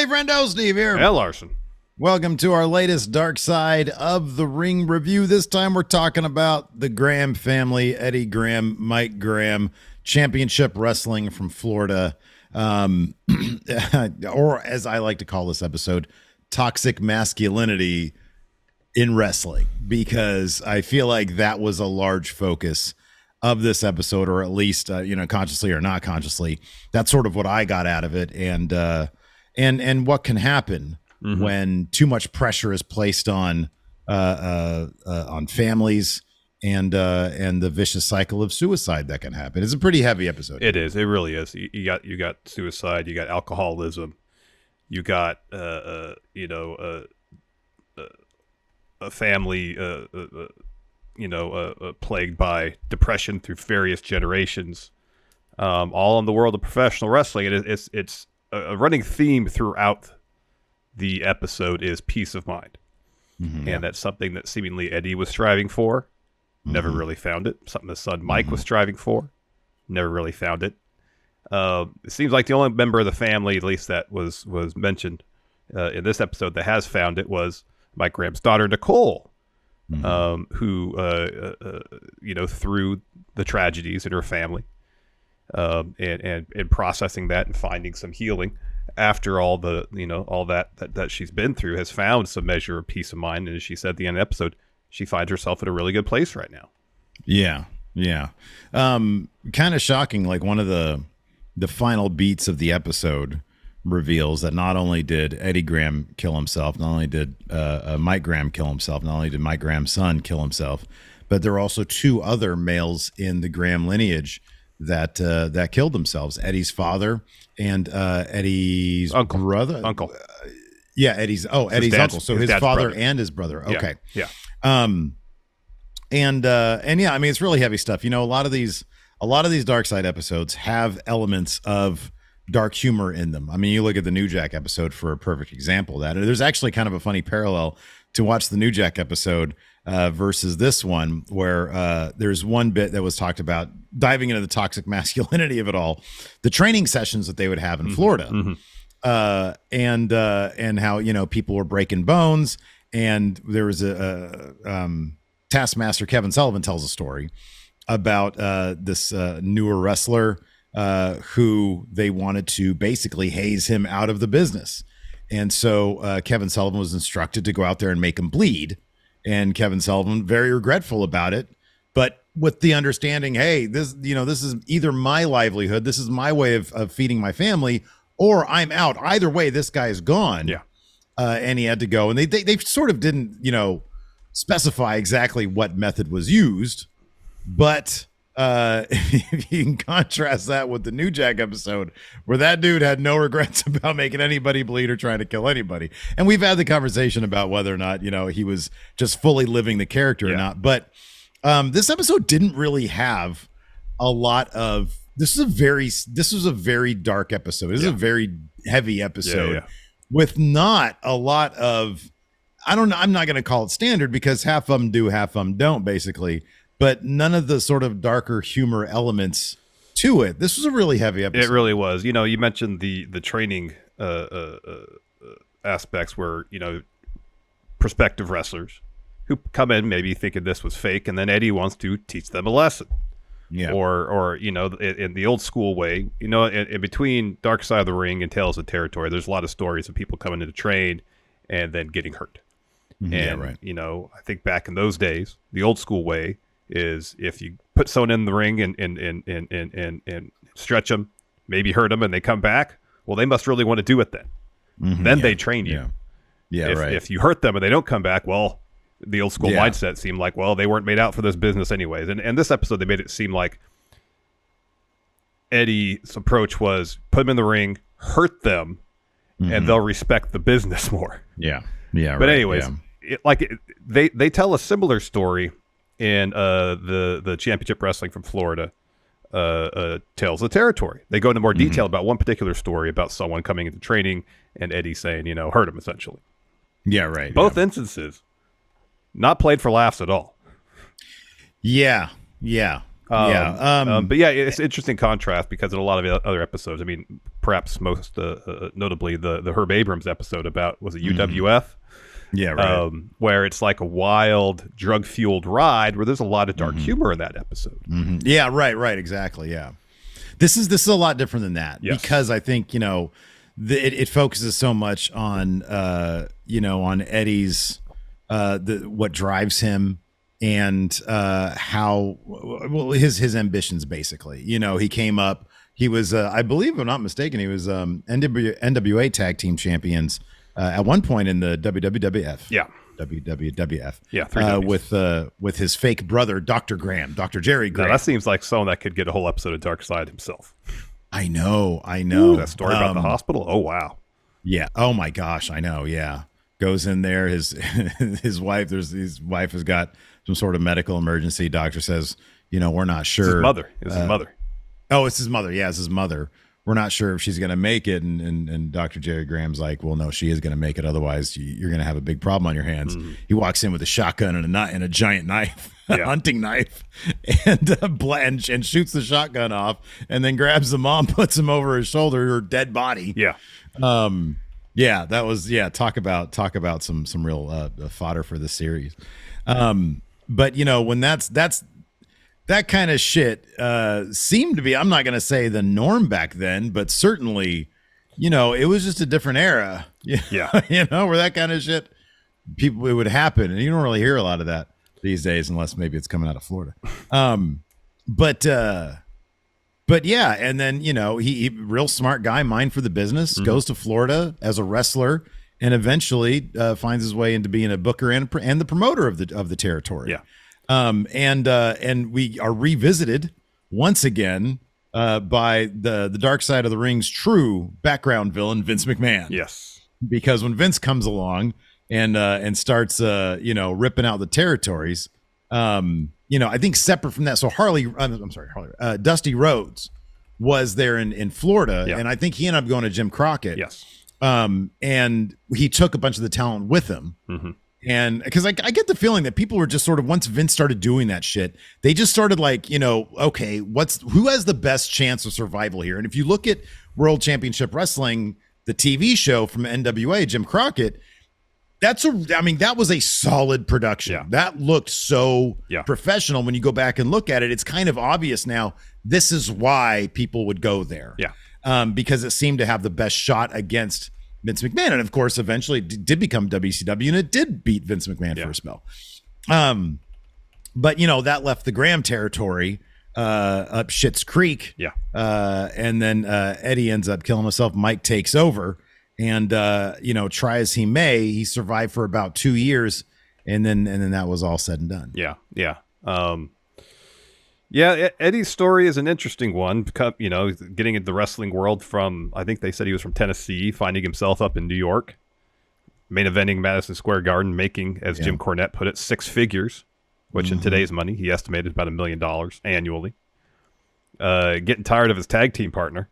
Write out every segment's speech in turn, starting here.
Hey, Friendo, Steve here. Hey, Larson. Welcome to our latest Dark Side of the Ring review. This time we're talking about the Graham family, Eddie Graham, Mike Graham, championship wrestling from Florida. Or as I like to call this episode, toxic masculinity in wrestling, because I feel like that was a large focus of this episode, or at least, consciously or not consciously. That's sort of what I got out of it. And what can happen when too much pressure is placed on families, and the vicious cycle of suicide that can happen. It's a pretty heavy episode. It is. It really is. You got suicide. You got alcoholism. You got a family plagued by depression through various generations. All in the world of professional wrestling. It's a running theme throughout the episode is peace of mind. And that's something that seemingly Eddie was striving for. Never really found it. Something his son Mike was striving for. Never really found it. It seems like the only member of the family, at least that was mentioned in this episode, that has found it was Mike Graham's daughter, Nicole, who, through the tragedies in her family, and processing that and finding some healing after all the all that she's been through, has found some measure of peace of mind. And as she said at the end of the episode, she finds herself in a really good place right now. Yeah. Kind of shocking. Like, one of the final beats of the episode reveals that not only did Eddie Graham kill himself, not only did Mike Graham kill himself, not only did Mike Graham's son kill himself, but there are also two other males in the Graham lineage that killed themselves. Eddie's father and Eddie's brother. Uncle. Eddie's uncle. So his father brother. And his brother. Okay. Yeah. And yeah, I mean, it's really heavy stuff. A lot of these Dark Side episodes have elements of dark humor in them. I mean, you look at the New Jack episode for a perfect example of that. There's actually kind of a funny parallel to watch the New Jack episode versus this one, where there's one bit that was talked about diving into the toxic masculinity of it all, the training sessions that they would have in Florida, and how, people were breaking bones. And there was a Taskmaster Kevin Sullivan tells a story about this newer wrestler who they wanted to basically haze him out of the business. And so Kevin Sullivan was instructed to go out there and make him bleed. And Kevin Sullivan, very regretful about it, but with the understanding, hey, this is either my livelihood, this is my way of feeding my family, or I'm out. Either way, this guy is gone. Yeah. And he had to go. And they sort of didn't, specify exactly what method was used. But if you can contrast that with the New Jack episode, where that dude had no regrets about making anybody bleed or trying to kill anybody. And we've had the conversation about whether or not, he was just fully living the character or not. But this episode didn't really have a lot of, this was a very dark episode. This is a very heavy episode with not a lot of, I'm not going to call it standard, because half of them do, half of them don't, basically. But none of the sort of darker humor elements to it. This was a really heavy episode. It really was. You mentioned the training aspects where, prospective wrestlers who come in maybe thinking this was fake, and then Eddie wants to teach them a lesson. Yeah. Or in the old school way, in between Dark Side of the Ring and Tales of Territory, there's a lot of stories of people coming in to train and then getting hurt. And, I think back in those days, the old school way is if you put someone in the ring and stretch them, maybe hurt them, and they come back, well, they must really want to do it then. Then they train you. If you hurt them and they don't come back, well, the old school mindset seemed like, well, they weren't made out for this business anyways. And this episode, they made it seem like Eddie's approach was put them in the ring, hurt them, and they'll respect the business more. But anyways, they tell a similar story in the Championship Wrestling from Florida, Tales of Territory. They go into more detail about one particular story about someone coming into training and Eddie saying, hurt him, essentially. Both instances, not played for laughs at all. Yeah. But yeah, it's an interesting contrast because in a lot of other episodes, I mean, perhaps most notably the Herb Abrams episode about, was it UWF? Yeah, right. Where it's like a wild, drug-fueled ride where there's a lot of dark humor in that episode. Yeah, right, exactly, yeah. This is a lot different than that because I think, it focuses so much on, on Eddie's, what drives him and how, his ambitions, basically. He came up, he was, I believe, if I'm not mistaken, he was NWA Tag Team Champions at one point in the WWF. Yeah. WWF. Yeah. With his fake brother, Dr. Graham, Dr. Jerry Graham. Now, that seems like someone that could get a whole episode of Dark Side himself. I know. Ooh, that story about the hospital. Oh, wow. Yeah. Oh my gosh. I know. Yeah. Goes in there. His wife. His wife has got some sort of medical emergency. Doctor says, we're not sure. It's his mother. Oh, it's his mother. Yeah, it's his mother. We're not sure if she's going to make it. And Dr. Jerry Graham's like, well, no, she is going to make it. Otherwise, you're going to have a big problem on your hands. He walks in with a shotgun and a giant knife, a hunting knife, and shoots the shotgun off, and then grabs the mom, puts him over his shoulder, her dead body. Yeah. That was, talk about some real fodder for the series. But when that's that kind of shit seemed to be, I'm not going to say the norm back then, but certainly, it was just a different era. Yeah. Where that kind of shit, it would happen. And you don't really hear a lot of that these days, unless maybe it's coming out of Florida. But yeah. And then, he real smart guy, mind for the business, goes to Florida as a wrestler and eventually finds his way into being a booker and the promoter of the territory. Yeah. And we are revisited once again by the Dark Side of the Ring's true background villain, Vince McMahon. Yes, because when Vince comes along and starts ripping out the territories, I think separate from that. So Harley, Dusty Rhodes was there in Florida, and I think he ended up going to Jim Crockett. Yes, and he took a bunch of the talent with him. And because I get the feeling that people were just sort of, once Vince started doing that shit, they just started like, okay, who has the best chance of survival here? And if you look at World Championship Wrestling, the TV show from NWA, Jim Crockett, that was a solid production. Yeah. That looked so professional. When you go back and look at it, it's kind of obvious now, this is why people would go there. Yeah. Because it seemed to have the best shot against Vince McMahon, and of course eventually did become WCW, and it did beat Vince McMahon for a spell. But that left the Graham territory up Schitt's Creek. Yeah. And then Eddie ends up killing himself. Mike takes over, and try as he may, he survived for about 2 years, and then that was all said and done. Yeah. Eddie's story is an interesting one. Getting into the wrestling world from, I think they said he was from Tennessee, finding himself up in New York, main eventing Madison Square Garden, making, as Jim Cornette put it, 6 figures, which in today's money, he estimated about $1 million annually. Getting tired of his tag team partner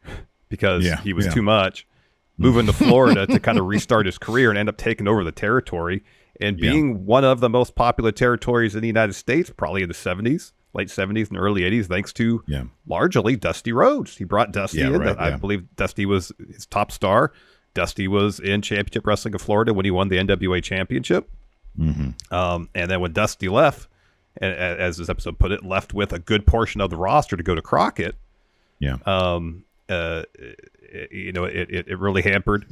because he was too much, moving to Florida to kind of restart his career and end up taking over the territory and being one of the most popular territories in the United States, probably in the 70s. Late 70s and early 80s, thanks to largely Dusty Rhodes. He brought Dusty in. I believe Dusty was his top star. Dusty was in Championship Wrestling of Florida when he won the NWA Championship. And then when Dusty left, as this episode put it, left with a good portion of the roster to go to Crockett. It really hampered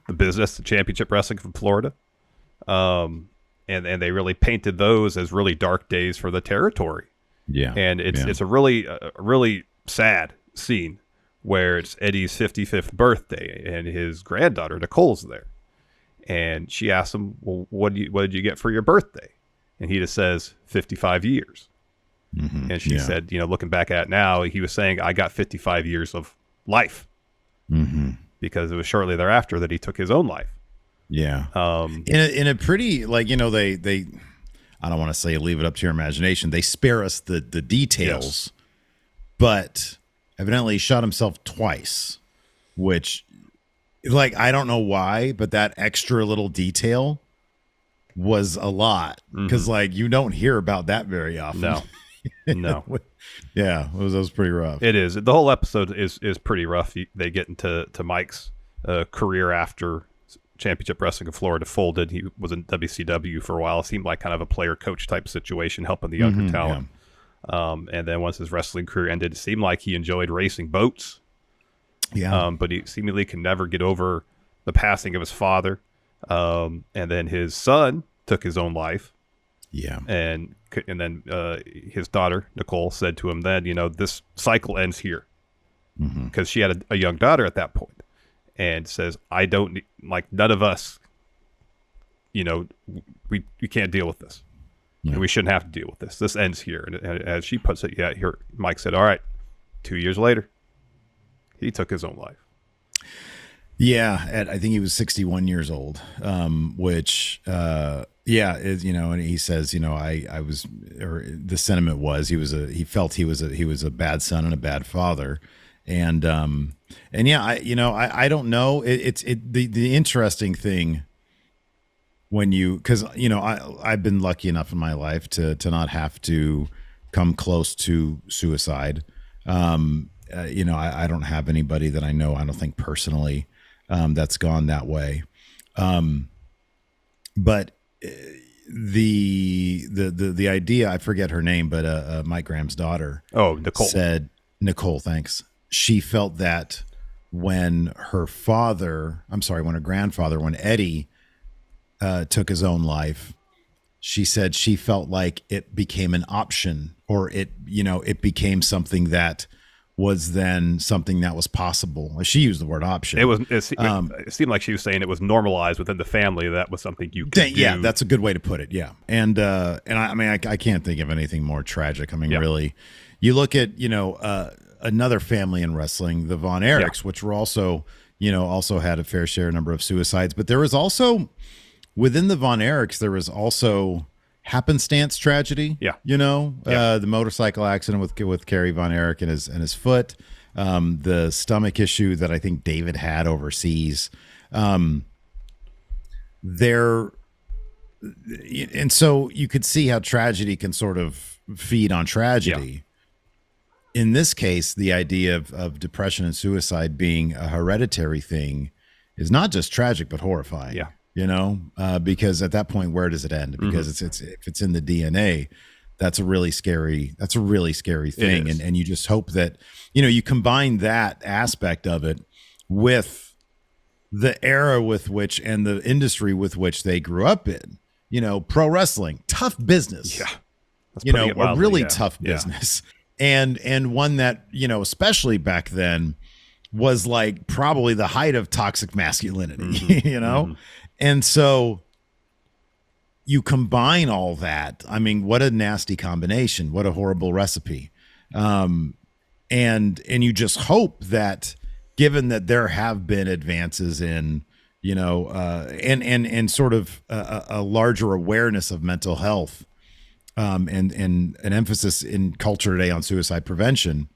the business, the Championship Wrestling from Florida. And they really painted those as really dark days for the territory. Yeah. And it's a really sad scene where it's Eddie's 55th birthday and his granddaughter Nicole's there. And she asks him, well, what did you get for your birthday? And he just says 55 years. And she said, looking back at it now, he was saying, I got 55 years of life. Because it was shortly thereafter that he took his own life. Yeah. In a pretty, they I don't want to say leave it up to your imagination. They spare us the details, but evidently he shot himself twice, which, I don't know why, but that extra little detail was a lot because, you don't hear about that very often. No. No. Yeah, it was pretty rough. It is. The whole episode is pretty rough. They get into Mike's career after Championship Wrestling in Florida folded. He was in WCW for a while. It seemed like kind of a player coach type situation, helping the younger talent. Yeah. And then once his wrestling career ended, it seemed like he enjoyed racing boats. Yeah. But he seemingly can never get over the passing of his father. And then his son took his own life. Yeah. And then his daughter, Nicole, said to him then, this cycle ends here. Because she had a young daughter at that point. And says, I don't, like, none of us, we can't deal with this. Yeah. And we shouldn't have to deal with this. This ends here. And as she puts it, Mike said, all right, 2 years later, he took his own life. Yeah, I think he was 61 years old, which, is, and he says, I was, or the sentiment was, he felt he was a bad son and a bad father. And yeah, I don't know. The interesting thing cause I've been lucky enough in my life to not have to come close to suicide. I don't have anybody that I know, I don't think personally, that's gone that way. But the idea, I forget her name, but Mike Graham's daughter. Oh, Nicole. Said, Nicole, thanks. She felt that when her grandfather, when Eddie took his own life, she said she felt like it became an option, or it became something that was then something that was possible. She used the word option. It seemed like she was saying it was normalized within the family. That was something you could do. Yeah, that's a good way to put it. Yeah. And I can't think of anything more tragic. I mean, really, you look at, another family in wrestling, the Von Erichs, which were also had a fair share number of suicides, but there was also within the Von Erichs, there was also happenstance tragedy. Yeah. The motorcycle accident with Kerry Von Erich and his foot, the stomach issue that I think David had overseas. And so you could see how tragedy can sort of feed on tragedy. Yeah. In this case, the idea of depression and suicide being a hereditary thing is not just tragic, but horrifying. Yeah. Because at that point, where does it end? Because it's if it's in the DNA, that's a really scary thing. And you just hope that, you combine that aspect of it with the era with which, and the industry with which they grew up in, pro wrestling, tough business, a really tough business. And one that, especially back then, was like probably the height of toxic masculinity, And so you combine all that. I mean, what a nasty combination. What a horrible recipe. And you just hope that, given that there have been advances in, and sort of a larger awareness of mental health, and an emphasis in culture today on suicide prevention,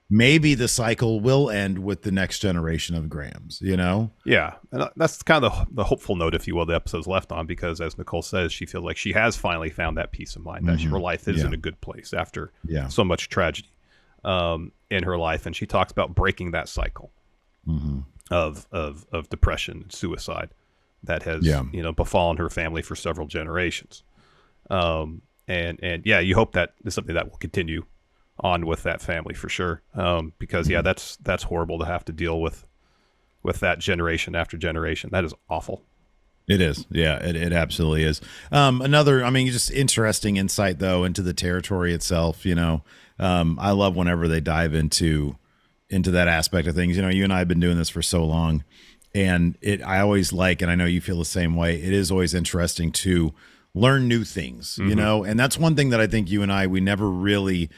maybe the cycle will end with the next generation of Grahams, Yeah. And that's kind of the hopeful note, if you will, the episode's left on, because as Nicole says, she feels like she has finally found that peace of mind, that her life is in a good place after so much tragedy in her life. And she talks about breaking that cycle of depression and suicide that has, befallen her family for several generations. And you hope that is something that will continue on with that family for sure. Because that's horrible to have to deal with that generation after generation. That is awful. It is. Yeah, it absolutely is. Just interesting insight though into the territory itself. I love whenever they dive into that aspect of things. You and I have been doing this for so long, and I always like, and I know you feel the same way, it is always interesting to learn new things, and that's one thing that I think you and we never really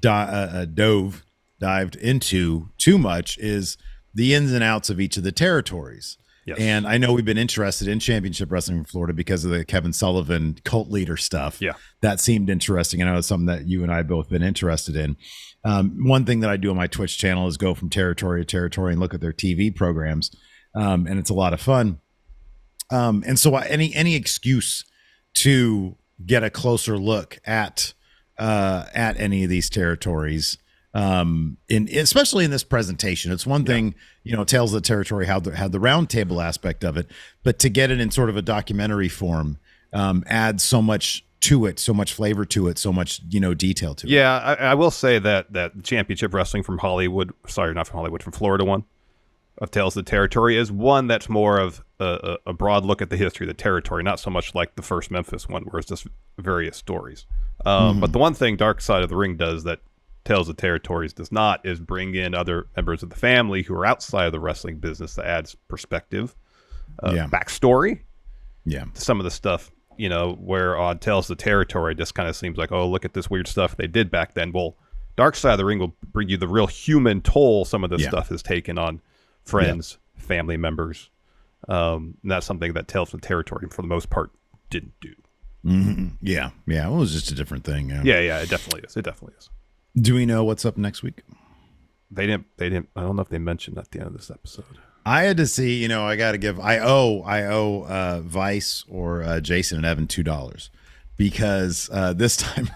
dived into too much, is the ins and outs of each of the territories. Yes. And I know we've been interested in Championship Wrestling in Florida because of the Kevin Sullivan cult leader stuff. Yeah. That seemed interesting. I know it's something that you and I both been interested in. One thing that I do on my Twitch channel is go from territory to territory and look at their TV programs. And it's a lot of fun. And so any excuse to get a closer look at at any of these territories. Especially in this presentation, it's one thing, Tales of the Territory had the round table aspect of it, but to get it in sort of a documentary form adds so much to it, so much flavor to it, so much detail to it. Yeah, I will say that Championship Wrestling from Florida one of Tales of the Territory is one that's more of a broad look at the history of the territory, not so much like the first Memphis one, where it's just various stories. But the one thing Dark Side of the Ring does that Tales of Territories does not is bring in other members of the family who are outside of the wrestling business that adds perspective, backstory, to some of the stuff, where on Tales of the Territory it just kind of seems like, oh, look at this weird stuff they did back then. Well, Dark Side of the Ring will bring you the real human toll some of this stuff is taken on friends, family members. And that's something that Tales of the Territory, for the most part, didn't do. Mm-hmm. Yeah. It was just a different thing. Yeah, it definitely is. It definitely is. Do we know what's up next week? They didn't. I don't know if they mentioned at the end of this episode. I had to see, I got to give, I owe Vice or Jason and Evan $2 because this time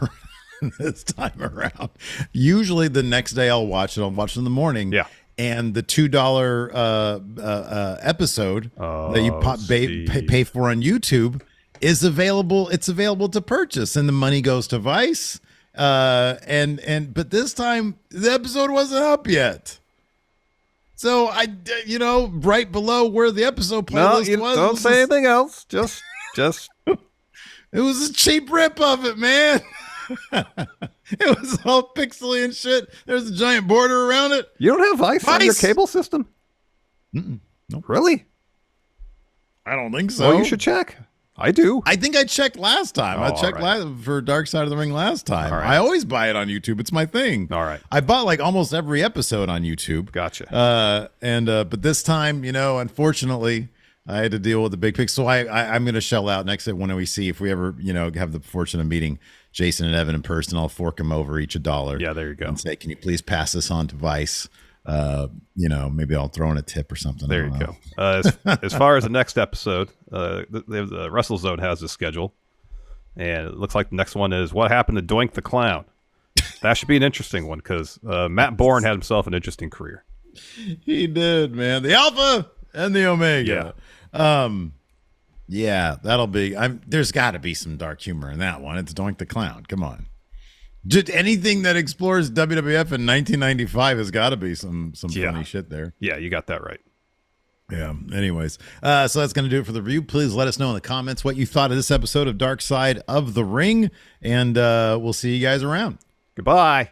around, usually the next day I'll watch it in the morning. Yeah. And the $2 episode that you pay for on YouTube is available. It's available to purchase, and the money goes to Vice. But this time the episode wasn't up yet. So right below where the episode playlist was. Don't say anything else. Just. It was a cheap rip of it, man. It was all pixely and shit. There's a giant border around it. You don't have Vice on your cable system? Nope. Really? I don't think so. Well, you should check. I do. I think I checked last time. I checked for Dark Side of the Ring last time. I always buy it on YouTube. It's my thing. All right. I bought like almost every episode on YouTube. Gotcha. But this time, unfortunately, I had to deal with the big pick. So I'm going to shell out next time when we see if we ever, have the fortune of meeting Jason and Evan in person. I'll fork them over each $1. Yeah, there you go. And say, can you please pass this on to Vice? Maybe I'll throw in a tip or something. There you go. As far as the next episode, the WrestleZone has a schedule, and it looks like the next one is what happened to Doink the Clown. That should be an interesting one because Matt Bourne had himself an interesting career. He did, man. The Alpha and the Omega. Yeah, that'll be. There's got to be some dark humor in that one. It's Doink the Clown. Come on. Just anything that explores WWF in 1995 has got to be some funny shit there. Yeah, you got that right. Yeah. Anyways, so that's going to do it for the review. Please let us know in the comments what you thought of this episode of Dark Side of the Ring, and we'll see you guys around. Goodbye.